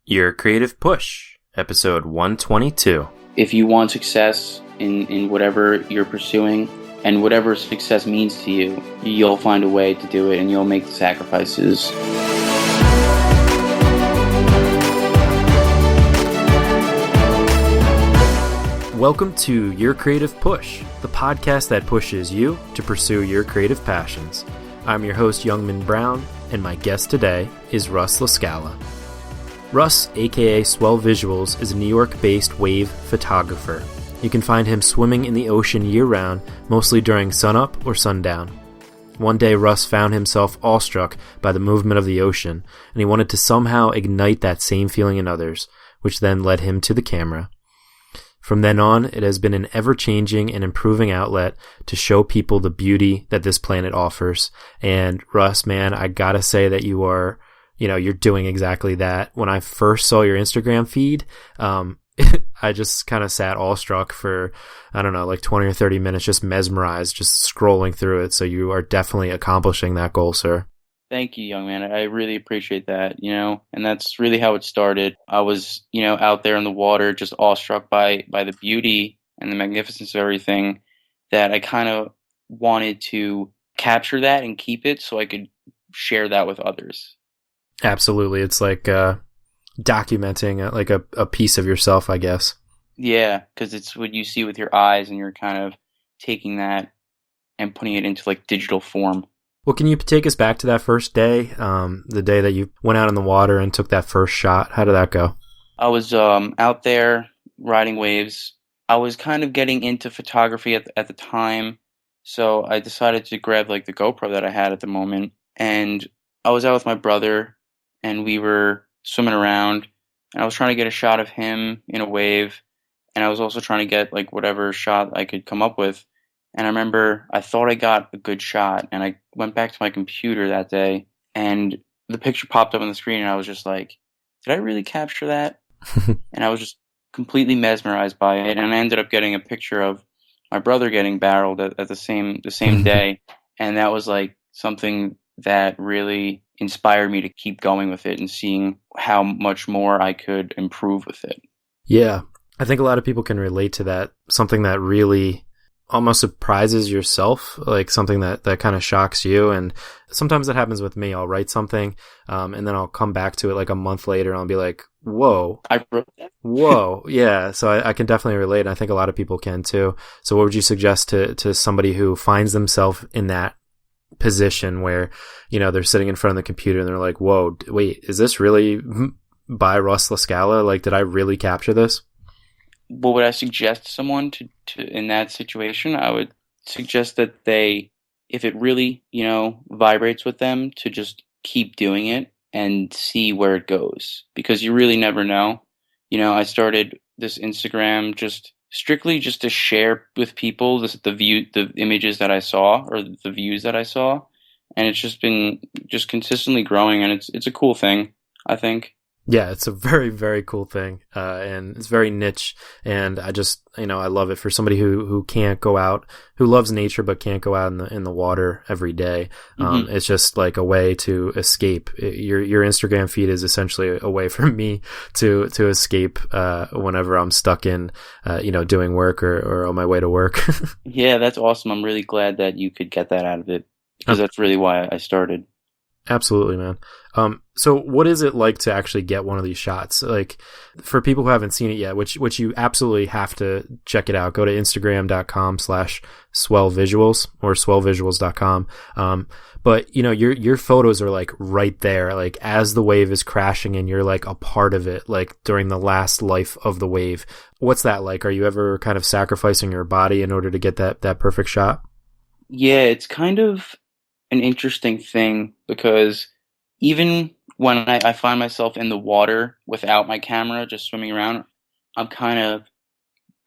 Your Creative Push, episode 122. If you want success in whatever you're pursuing and whatever success means to you, you'll find a way to do it and you'll make the sacrifices. Welcome to Your Creative Push, the podcast that pushes you to pursue your creative passions. I'm your host, Youngman Brown, and my guest today is Russ Lascala. Russ, aka Swell Visuals, is a New York-based wave photographer. You can find him swimming in the ocean year-round, mostly during sunup or sundown. One day, Russ found himself awestruck by the movement of the ocean, and he wanted to somehow ignite that same feeling in others, which then led him to the camera. From then on, it has been an ever-changing and improving outlet to show people the beauty that this planet offers. And Russ, man, I gotta say that you're doing exactly that. When I first saw your Instagram feed, I just kind of sat awestruck for, 20 or 30 minutes, just mesmerized, just scrolling through it. So you are definitely accomplishing that goal, sir. Thank you, young man. I really appreciate that, and that's really how it started. I was, out there in the water, just awestruck by the beauty and the magnificence of everything, that I kind of wanted to capture that and keep it so I could share that with others. Absolutely. It's like documenting like a piece of yourself, I guess. Yeah, because it's what you see with your eyes and you're kind of taking that and putting it into like digital form. Well, can you take us back to that first day, the day that you went out in the water and took that first shot? How did that go? I was out there riding waves. I was kind of getting into photography at the time, so I decided to grab like the GoPro that I had at the moment, and I was out with my brother, and we were swimming around, and I was trying to get a shot of him in a wave, and I was also trying to get like whatever shot I could come up with. And I remember I thought I got a good shot, and I went back to my computer that day, and the picture popped up on the screen, and I was just like, did I really capture that? And I was just completely mesmerized by it, and I ended up getting a picture of my brother getting barreled at the same day, and that was like something that really inspired me to keep going with it and seeing how much more I could improve with it. Yeah, I think a lot of people can relate to that, something that really almost surprises yourself, like something that kind of shocks you. And sometimes that happens with me. I'll write something and then I'll come back to it like a month later and I'll be like, whoa, I wrote that. Whoa. Yeah. So I can definitely relate. And I think a lot of people can too. So what would you suggest to somebody who finds themselves in that position where, they're sitting in front of the computer and they're like, whoa, wait, is this really by Russ Lascala? Like, did I really capture this? What would I suggest to someone to in that situation? I would suggest that they, if it really, vibrates with them, to just keep doing it and see where it goes, because you really never know. I started this Instagram just strictly just to share with people the images that I saw, or the views that I saw, and it's just been just consistently growing, and it's a cool thing, I think. Yeah, it's a very, very cool thing, and it's very niche, and I just, I love it for somebody who can't go out, who loves nature but can't go out in the water every day. It's just like a way to escape. Your Instagram feed is essentially a way for me to escape whenever I'm stuck in, doing work or on my way to work. Yeah, that's awesome. I'm really glad that you could get that out of it, because that's really why I started. Absolutely, man. So what is it like to actually get one of these shots? Like, for people who haven't seen it yet, which you absolutely have to check it out. Go to Instagram.com/swellvisuals or swellvisuals.com. But your photos are like right there, like as the wave is crashing and you're like a part of it, like during the last life of the wave. What's that like? Are you ever kind of sacrificing your body in order to get that perfect shot? Yeah, it's kind of an interesting thing, because even when I find myself in the water without my camera, just swimming around, I'm kind of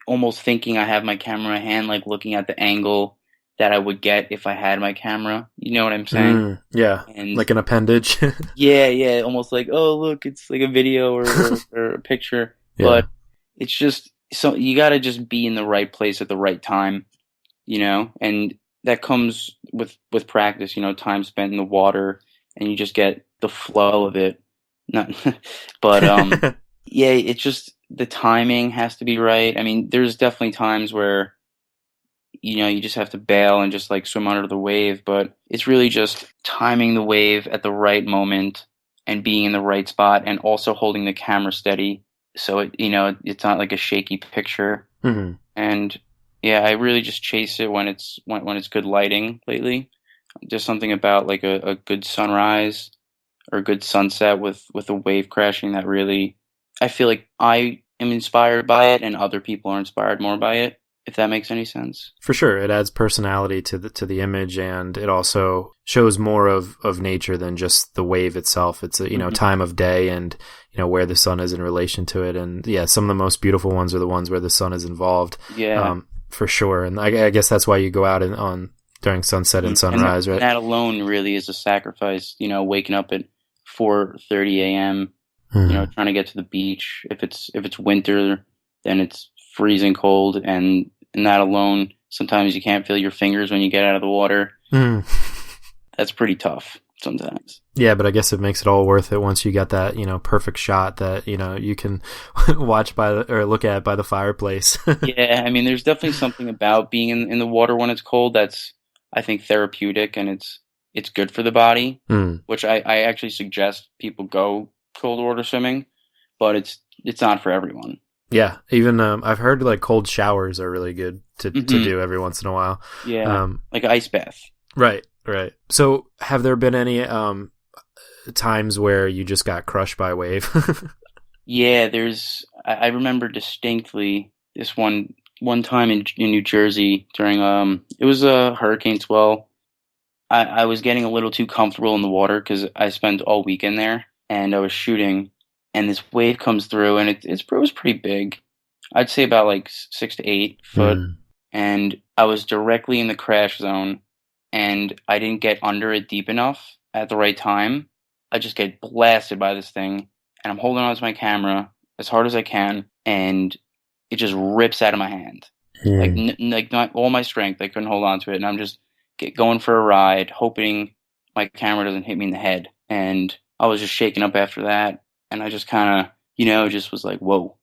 almost thinking I have my camera in my hand, like looking at the angle that I would get if I had my camera. You know what I'm saying? Yeah, and like an appendage. yeah, almost like, oh, look, it's like a video or a picture. Yeah. But it's just, so you got to just be in the right place at the right time, and that comes with practice, time spent in the water, and you just get the flow of it. not, but yeah, it's just the timing has to be right. I mean, there's definitely times where you just have to bail and just like swim under the wave, but it's really just timing the wave at the right moment and being in the right spot and also holding the camera steady so it's not like a shaky picture. Mm-hmm. And yeah, I really just chase it when it's good lighting lately. Just something about like a good sunrise or a good sunset with a wave crashing that really, I feel like I am inspired by it and other people are inspired more by it, if that makes any sense. For sure, it adds personality to the image, and it also shows more of nature than just the wave itself. It's a time of day and where the sun is in relation to it, and yeah, some of the most beautiful ones are the ones where the sun is involved. Yeah, for sure. And I guess that's why you go out on during sunset and sunrise, right? That alone really is a sacrifice. Waking up at 4:30 a.m. Trying to get to the beach. If it's winter, then it's freezing cold, and that alone, sometimes you can't feel your fingers when you get out of the water. That's pretty tough sometimes. Yeah, but I guess it makes it all worth it once you get that perfect shot that you can watch or look at by the fireplace. Yeah, I mean, there's definitely something about being in the water when it's cold that's, I think, therapeutic, and it's good for the body, which I actually suggest people go cold water swimming, but it's not for everyone. Yeah, even I've heard like cold showers are really good to do every once in a while. Yeah, like an ice bath. Right. So have there been any times where you just got crushed by a wave? Yeah, I remember distinctly this one time in New Jersey during it was a Hurricane Swell. I was getting a little too comfortable in the water because I spent all weekend there and I was shooting, and this wave comes through, and it was pretty big. I'd say about like 6 to 8 foot, and I was directly in the crash zone, and I didn't get under it deep enough at the right time. I just get blasted by this thing, and I'm holding on to my camera as hard as I can, and it just rips out of my hand. Like not all my strength, I couldn't hold on to it, and I'm just going for a ride, hoping my camera doesn't hit me in the head. And I was just shaken up after that, and I just kind of, just was like, whoa.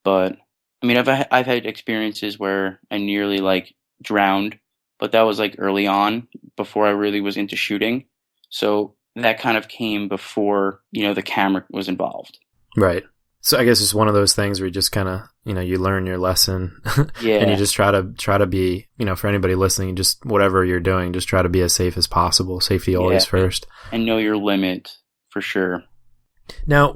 But I mean, I've had experiences where I nearly like drowned, but that was like early on before I really was into shooting. So that kind of came before, the camera was involved. Right. So I guess it's one of those things where you just kind of, you learn your lesson. Yeah. And you just try to be, for anybody listening, just whatever you're doing, just try to be as safe as possible. Safety always first. And know your limit for sure. Now,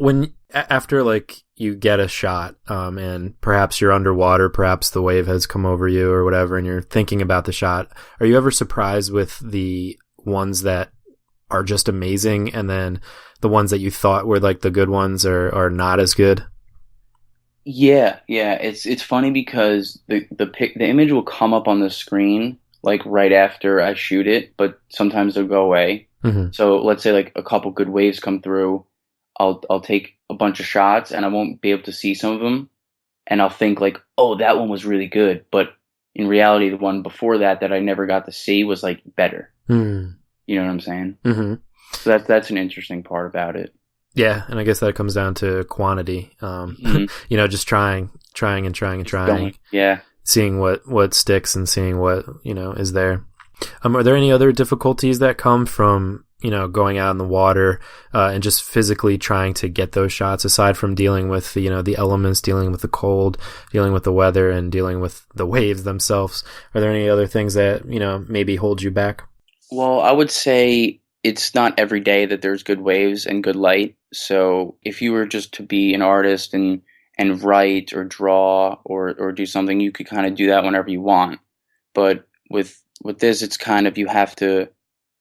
after like you get a shot, and perhaps you're underwater, perhaps the wave has come over you or whatever, and you're thinking about the shot, are you ever surprised with the ones that are just amazing, and then the ones that you thought were like the good ones are not as good? Yeah. It's funny because the image will come up on the screen like right after I shoot it, but sometimes they'll go away. Mm-hmm. So let's say like a couple good waves come through, I'll take a bunch of shots and I won't be able to see some of them, and I'll think like, oh, that one was really good, but in reality, the one before that I never got to see was like better. Mm. You know what I'm saying? Mm-hmm. So that's an interesting part about it. Yeah, and I guess that comes down to quantity. Just trying. Yeah. Seeing what sticks and seeing what, is there. Are there any other difficulties that come from, going out in the water and just physically trying to get those shots, aside from dealing with the elements, dealing with the cold, dealing with the weather, and dealing with the waves themselves? Are there any other things that, maybe hold you back? Well, I would say it's not every day that there's good waves and good light. So if you were just to be an artist and write or draw or do something, you could kind of do that whenever you want. But with this, it's kind of, you have to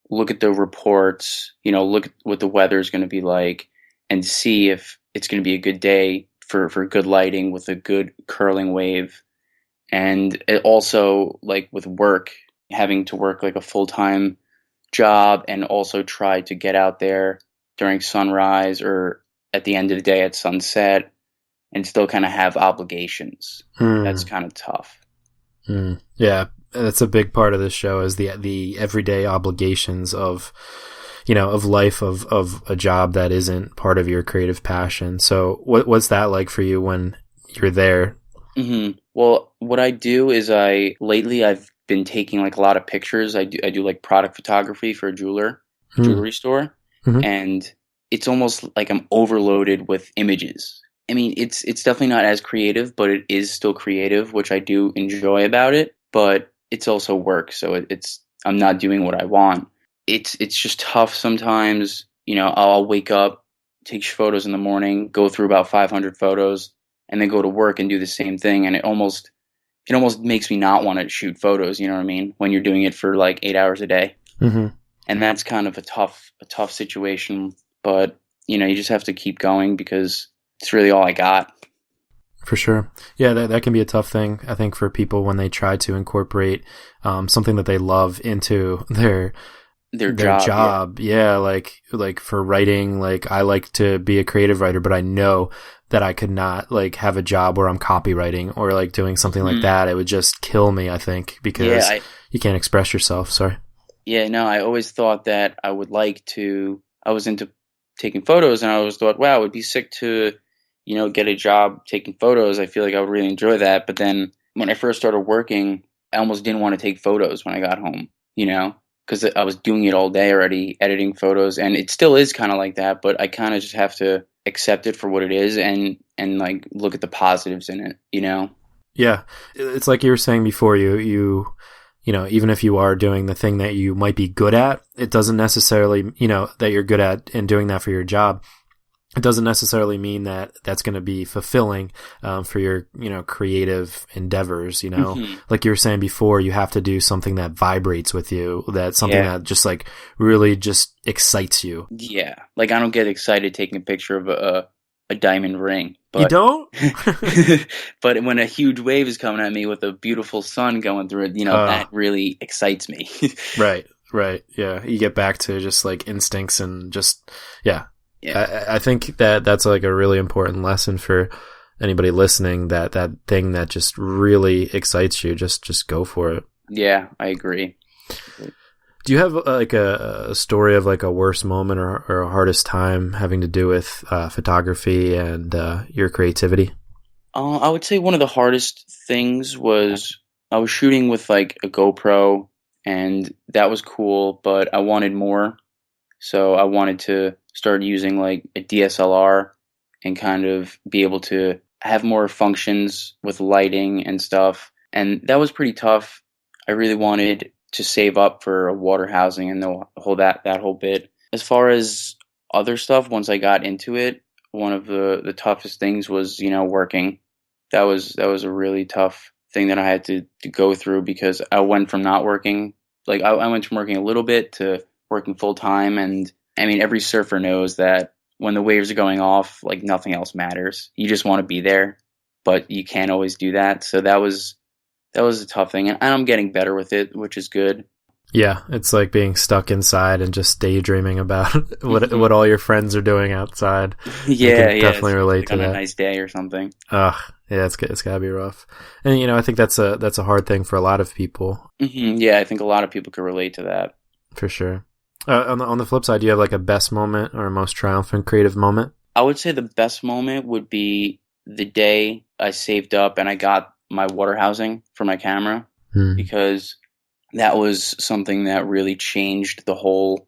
look at the reports, look at what the weather is going to be like and see if it's going to be a good day for good lighting with a good curling wave. And it also, like with work, having to work like a full-time job and also try to get out there during sunrise or at the end of the day at sunset and still kind of have obligations. That's kind of tough. Yeah, that's a big part of this show, is the everyday obligations of of life of a job that isn't part of your creative passion. So what's that like for you when you're there? Well, what I do is lately I've been taking like a lot of pictures. I do like product photography for a jewelry store, Mm-hmm. and it's almost like I'm overloaded with images. I mean, it's definitely not as creative, but it is still creative, which I do enjoy about it. But it's also work, so it's I'm not doing what I want. It's just tough sometimes. I'll wake up, take photos in the morning, go through about 500 photos, and then go to work and do the same thing, and it almost makes me not want to shoot photos. You know what I mean? When you're doing it for like 8 hours a day, and that's kind of a tough situation. But you just have to keep going because it's really all I got. For sure. Yeah, that can be a tough thing, I think, for people when they try to incorporate something that they love into their job. Yeah, like for writing, like I like to be a creative writer, but I know that I could not like have a job where I'm copywriting or like doing something like that. It would just kill me, I think, because you can't express yourself. Sorry. Yeah, no, I always thought that I was into taking photos, and I always thought, wow, it would be sick to, get a job taking photos. I feel like I would really enjoy that. But then when I first started working, I almost didn't want to take photos when I got home, because I was doing it all day already, editing photos, and it still is kind of like that, but I kind of just have to accept it for what it is and like look at the positives in it. Yeah. It's like you were saying before, you even if you are doing the thing that you might be good at, it doesn't necessarily, that you're good at and doing that for your job. It doesn't necessarily mean that that's going to be fulfilling for your, creative endeavors, Like you were saying before, you have to do something that vibrates with you, that's something that just like really just excites you. Yeah. Like I don't get excited taking a picture of a diamond ring. But, you don't? But when a huge wave is coming at me with a beautiful sun going through it, that really excites me. Right. Yeah. You get back to just like instincts and just, yeah. Yeah. I think that's like a really important lesson for anybody listening, that thing that just really excites you, just go for it. Yeah, I agree. Do you have like a story of like a worst moment or a hardest time having to do with photography and your creativity? I would say one of the hardest things was I was shooting with like a GoPro, and that was cool, but I wanted more. So I wanted to start using like a DSLR and kind of be able to have more functions with lighting and stuff. And that was pretty tough. I really wanted to save up for a water housing and that whole bit. As far as other stuff, once I got into it, one of the toughest things was, working. That was a really tough thing that I had to go through, because I went from not working, like I went from working a little bit to working full time. And I mean, every surfer knows that when the waves are going off, like nothing else matters. You just want to be there, but you can't always do that. So that was a tough thing, and I'm getting better with it, which is good. Yeah, it's like being stuck inside and just daydreaming about what all your friends are doing outside. Yeah, definitely relate to on that. A nice day or something. Yeah, it's gotta be rough, and I think that's a hard thing for a lot of people. Yeah, I think a lot of people could relate to that for sure. On the flip side, do you have like a best moment or a most triumphant creative moment? I would say the best moment would be the day I saved up and I got my water housing for my camera, because that was something that really changed the whole.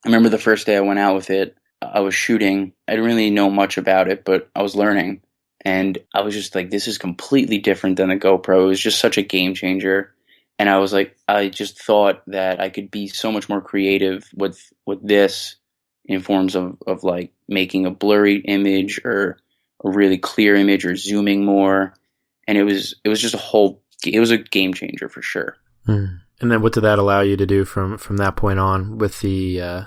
I remember the first day I went out with it, I was shooting. I didn't really know much about it, but I was learning. And I was just like, this is completely different than the GoPro. It was just such a game changer. And I was like, I just thought that I could be so much more creative with this, in forms of like making a blurry image or a really clear image or zooming more. And it was just it was a game changer for sure. And then what did that allow you to do from that point on with the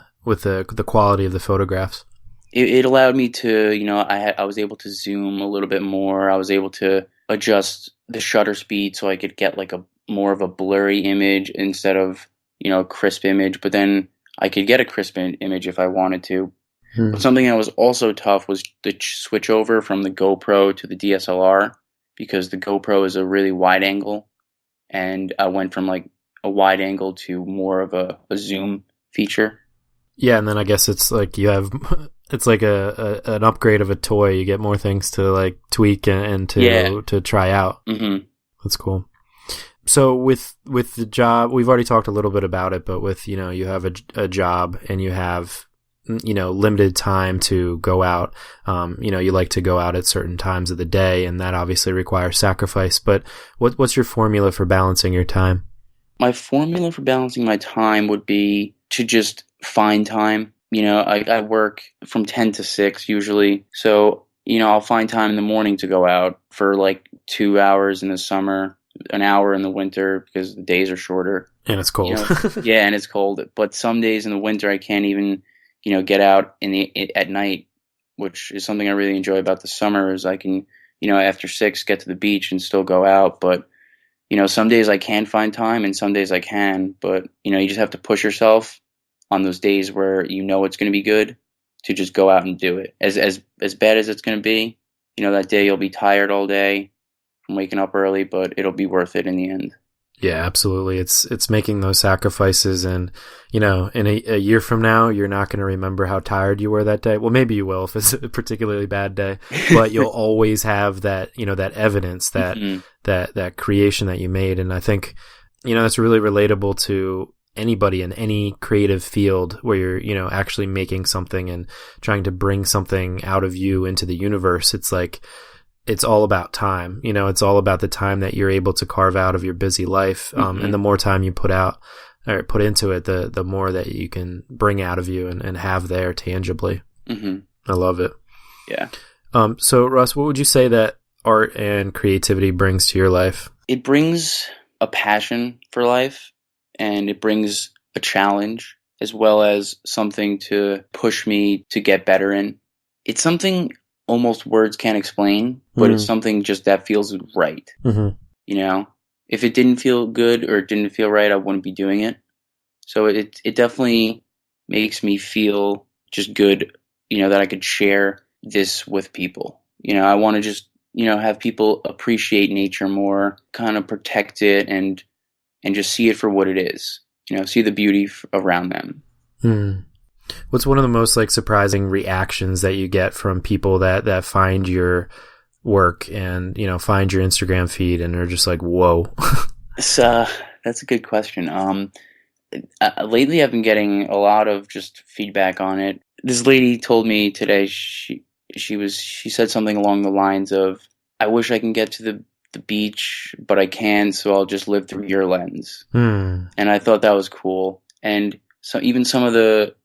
quality of the photographs? It allowed me to, I was able to zoom a little bit more. I was able to adjust the shutter speed so I could get like more of a blurry image instead of, a crisp image. But then I could get a crisp image if I wanted to. But something that was also tough was the switch over from the GoPro to the DSLR, because the GoPro is a really wide angle, and I went from like a wide angle to more of a zoom feature. Yeah, and then I guess it's like you have it's like an upgrade of a toy. You get more things to like tweak and to try out. Mm-hmm. That's cool. So with the job, we've already talked a little bit about it, but with, you have a job and you have, limited time to go out. You like to go out at certain times of the day, and that obviously requires sacrifice. But what's your formula for balancing your time? My formula for balancing my time would be to just find time. I work from 10 to 6 usually. So, I'll find time in the morning to go out for like 2 hours in the summer, an hour in the winter because the days are shorter. And it's cold. Yeah, and it's cold. But some days in the winter I can't even, get out at night, which is something I really enjoy about the summer is I can, after 6 get to the beach and still go out. But, some days I can find time and some days I can. But, you just have to push yourself on those days where it's going to be good to just go out and do it. As bad as it's going to be, that day you'll be tired all day from waking up early, but it'll be worth it in the end. Yeah, absolutely. It's making those sacrifices, and in a year from now, you're not going to remember how tired you were that day. Well, maybe you will if it's a particularly bad day, but you'll always have that, that evidence, that Mm-hmm. that creation that you made. And I think, that's really relatable to anybody in any creative field where you're, actually making something and trying to bring something out of you into the universe. It's like, it's all about time. It's all about the time that you're able to carve out of your busy life. Mm-hmm. And the more time you put out or put into it, the more that you can bring out of you and have there tangibly. Mm-hmm. I love it. Yeah. So Russ, what would you say that art and creativity brings to your life? It brings a passion for life, and it brings a challenge as well as something to push me to get better in. It's something almost words can't explain, but it's something just that feels right. Mm-hmm. If it didn't feel good or it didn't feel right, I wouldn't be doing it. So it definitely makes me feel just good, that I could share this with people. I want to just, have people appreciate nature more, kind of protect it and just see it for what it is, see the beauty around them. Mm. What's one of the most surprising reactions that you get from people that find your work and, find your Instagram feed and are just like, whoa? That's a good question. Lately I've been getting a lot of just feedback on it. This lady told me today, she said something along the lines of, I wish I can get to the beach, but I can, so I'll just live through your lens. And I thought that was cool. And so even some of the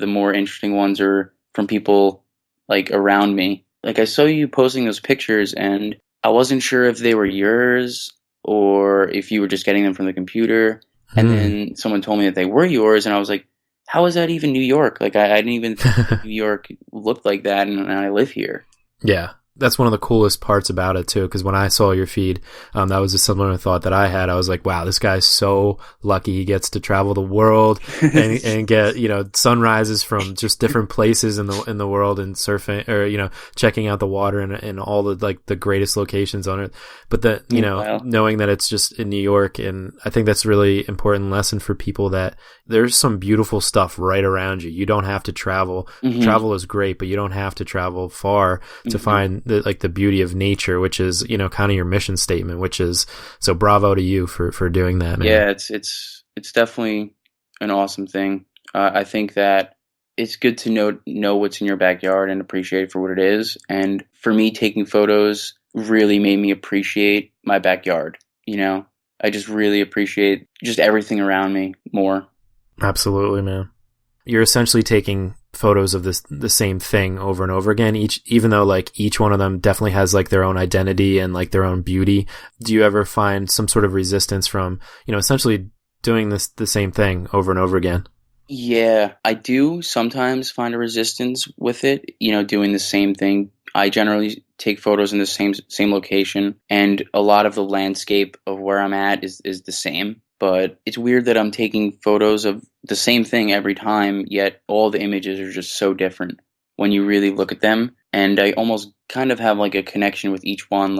more interesting ones are from people around me. I saw you posting those pictures and I wasn't sure if they were yours or if you were just getting them from the computer. And then someone told me that they were yours and I was like, how is that even New York? I didn't even think New York looked like that, and I live here. Yeah. That's one of the coolest parts about it too, because when I saw your feed, that was a similar thought that I had. I was like, wow, this guy's so lucky. He gets to travel the world and get, sunrises from just different places in the world and surfing or, checking out the water and all the the greatest locations on Earth. But knowing that it's just in New York, and I think that's a really important lesson for people that there's some beautiful stuff right around you. You don't have to travel. Mm-hmm. Travel is great, but you don't have to travel far to find the beauty of nature, which is, kind of your mission statement, which is, so bravo to you for doing that, man. Yeah, it's definitely an awesome thing. I think that it's good to know what's in your backyard and appreciate it for what it is. And for me, taking photos really made me appreciate my backyard. I just really appreciate just everything around me more. Absolutely, man. You're essentially taking photos of the same thing over and over again, even though each one of them definitely has their own identity and their own beauty. Do you ever find some sort of resistance from, essentially doing the same thing over and over again? Yeah, I do sometimes find a resistance with it, doing the same thing. I generally take photos in the same location, and a lot of the landscape of where I'm at is the same. But it's weird that I'm taking photos of the same thing every time, yet all the images are just so different when you really look at them. And I almost kind of have a connection with each one.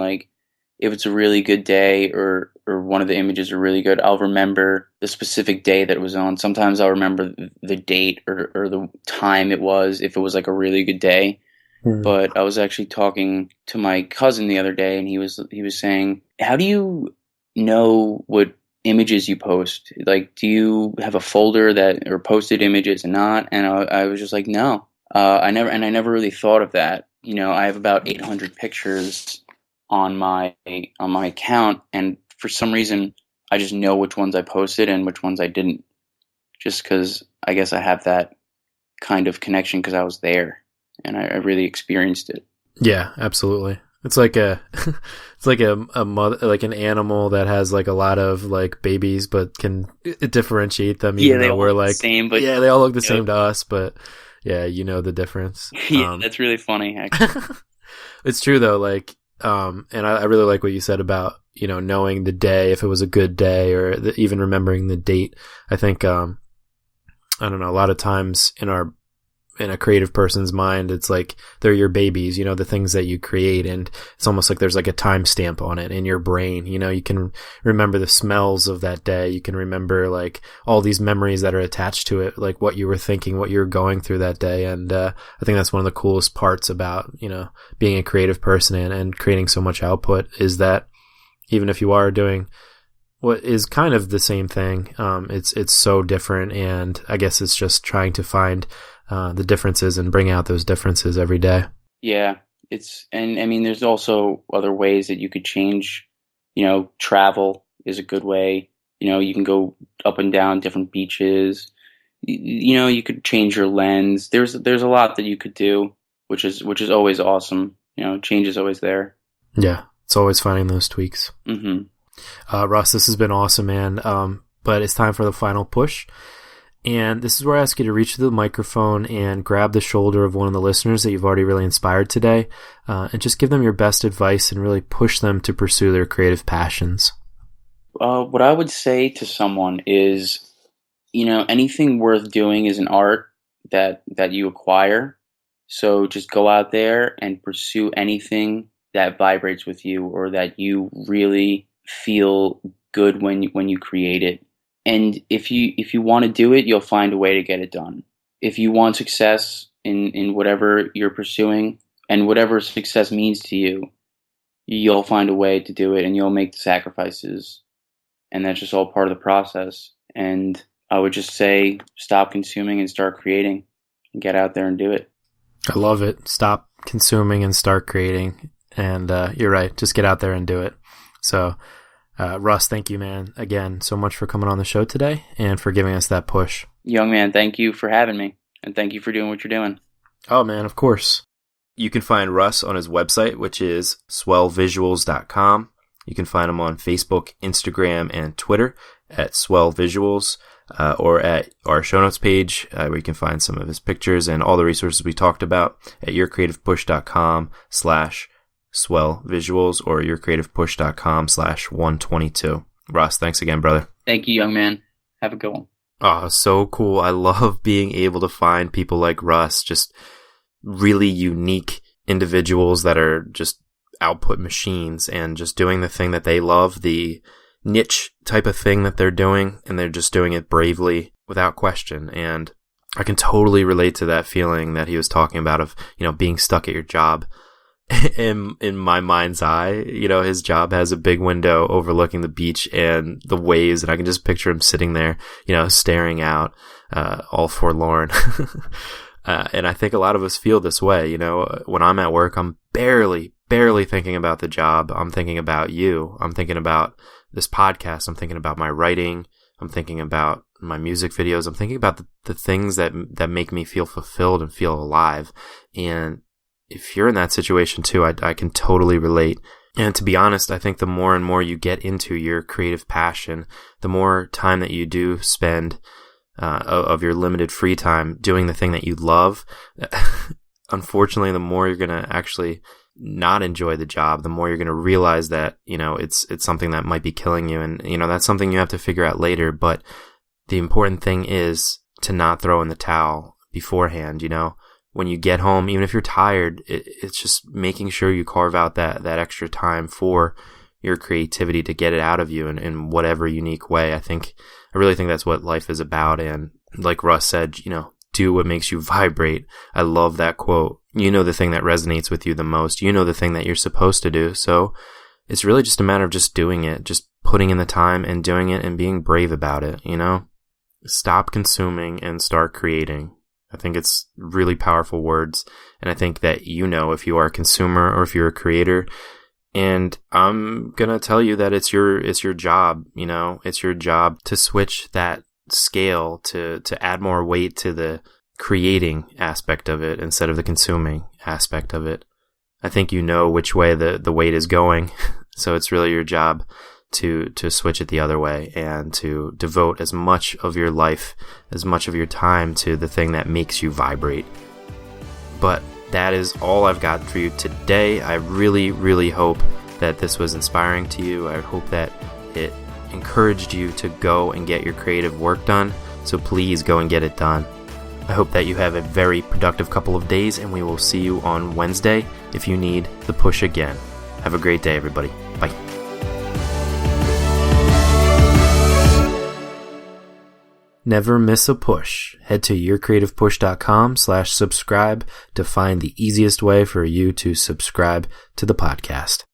If it's a really good day or or one of the images are really good, I'll remember the specific day that it was on. Sometimes I'll remember the date or the time it was, if it was like a really good day. But I was actually talking to my cousin the other day, and he was saying, how do you know what images you post? Like, do you have a folder that or posted images and not? And I was just like, no, I never really thought of that. You know, I have about 800 pictures on my account, and for some reason, I just know which ones I posted and which ones I didn't, just because I guess I have that kind of connection because I was there and I really experienced it. Yeah, absolutely. It's like it's like a mother, like an animal that has like a lot of like babies, but can differentiate them. Even though we're like the same, but they all look the same to us, but yeah, you know the difference. Yeah, that's really funny, actually. It's true though, like, and I really like what you said about, you know, knowing the day, if it was a good day, or even remembering the date. I think, I don't know, a lot of times in a creative person's mind, it's like they're your babies, you know, the things that you create, and it's almost like there's like a timestamp on it in your brain. You know, you can remember the smells of that day. You can remember like all these memories that are attached to it, like what you were thinking, what you were going through that day. And I think that's one of the coolest parts about, you know, being a creative person and creating so much output, is that even if you are doing what is kind of the same thing, it's so different. And I guess it's just trying to find the differences and bring out those differences every day. Yeah, and I mean, there's also other ways that you could change. You know, travel is a good way. You know, you can go up and down different beaches. You know, you could change your lens. There's a lot that you could do, which is always awesome. You know, change is always there. Yeah, it's always finding those tweaks. Mm-hmm. Russ, this has been awesome, man. But it's time for the final push. And this is where I ask you to reach to the microphone and grab the shoulder of one of the listeners that you've already really inspired today, and just give them your best advice and really push them to pursue their creative passions. What I would say to someone is, you know, anything worth doing is an art that you acquire. So just go out there and pursue anything that vibrates with you, or that you really feel good when you create it. And if you want to do it, you'll find a way to get it done. If you want success in whatever you're pursuing, and whatever success means to you, you'll find a way to do it, and you'll make the sacrifices. And that's just all part of the process. And I would just say, stop consuming and start creating, and get out there and do it. I love it. Stop consuming and start creating. And you're right. Just get out there and do it. So, Russ, thank you, man, again, so much for coming on the show today and for giving us that push. Young man, thank you for having me, and thank you for doing what you're doing. Oh, man, of course. You can find Russ on his website, which is swellvisuals.com. You can find him on Facebook, Instagram, and Twitter at Swell Visuals, or at our show notes page, where you can find some of his pictures and all the resources we talked about at yourcreativepush.com/Swell Visuals, or yourcreativepush.com/122. Russ, thanks again, brother. Thank you, young man. Have a good one. Oh, so cool. I love being able to find people like Russ, just really unique individuals that are just output machines and just doing the thing that they love, the niche type of thing that they're doing, and they're just doing it bravely without question. And I can totally relate to that feeling that he was talking about of, you know, being stuck at your job. In my mind's eye, you know, his job has a big window overlooking the beach and the waves, and I can just picture him sitting there, you know, staring out, all forlorn. And I think a lot of us feel this way, you know. When I'm at work, I'm barely thinking about the job. I'm thinking about you. I'm thinking about this podcast. I'm thinking about my writing. I'm thinking about my music videos. I'm thinking about the things that make me feel fulfilled and feel alive. And if you're in that situation too, I can totally relate. And to be honest, I think the more and more you get into your creative passion, the more time that you do spend of your limited free time doing the thing that you love, unfortunately, the more you're going to actually not enjoy the job, the more you're going to realize that, you know, it's something that might be killing you. And, you know, that's something you have to figure out later. But the important thing is to not throw in the towel beforehand, you know. When you get home, even if you're tired, it's just making sure you carve out that extra time for your creativity to get it out of you in whatever unique way. I really think that's what life is about. And like Russ said, do what makes you vibrate. I love that quote. The thing that resonates with you the most. The thing that you're supposed to do. So it's really just a matter of just doing it, just putting in the time and doing it and being brave about it, Stop consuming and start creating. I think it's really powerful words. And I think that if you are a consumer or if you're a creator, and I'm going to tell you that it's your job, it's your job to switch that scale to add more weight to the creating aspect of it instead of the consuming aspect of it. I think which way the weight is going. So it's really your job to switch it the other way and to devote as much of your life, as much of your time to the thing that makes you vibrate. But that is all I've got for you today. I really, really hope that this was inspiring to you. I hope that it encouraged you to go and get your creative work done. So please go and get it done. I hope that you have a very productive couple of days, and we will see you on Wednesday if you need the push again. Have a great day, everybody. Bye. Never miss a push. Head to yourcreativepush.com/subscribe to find the easiest way for you to subscribe to the podcast.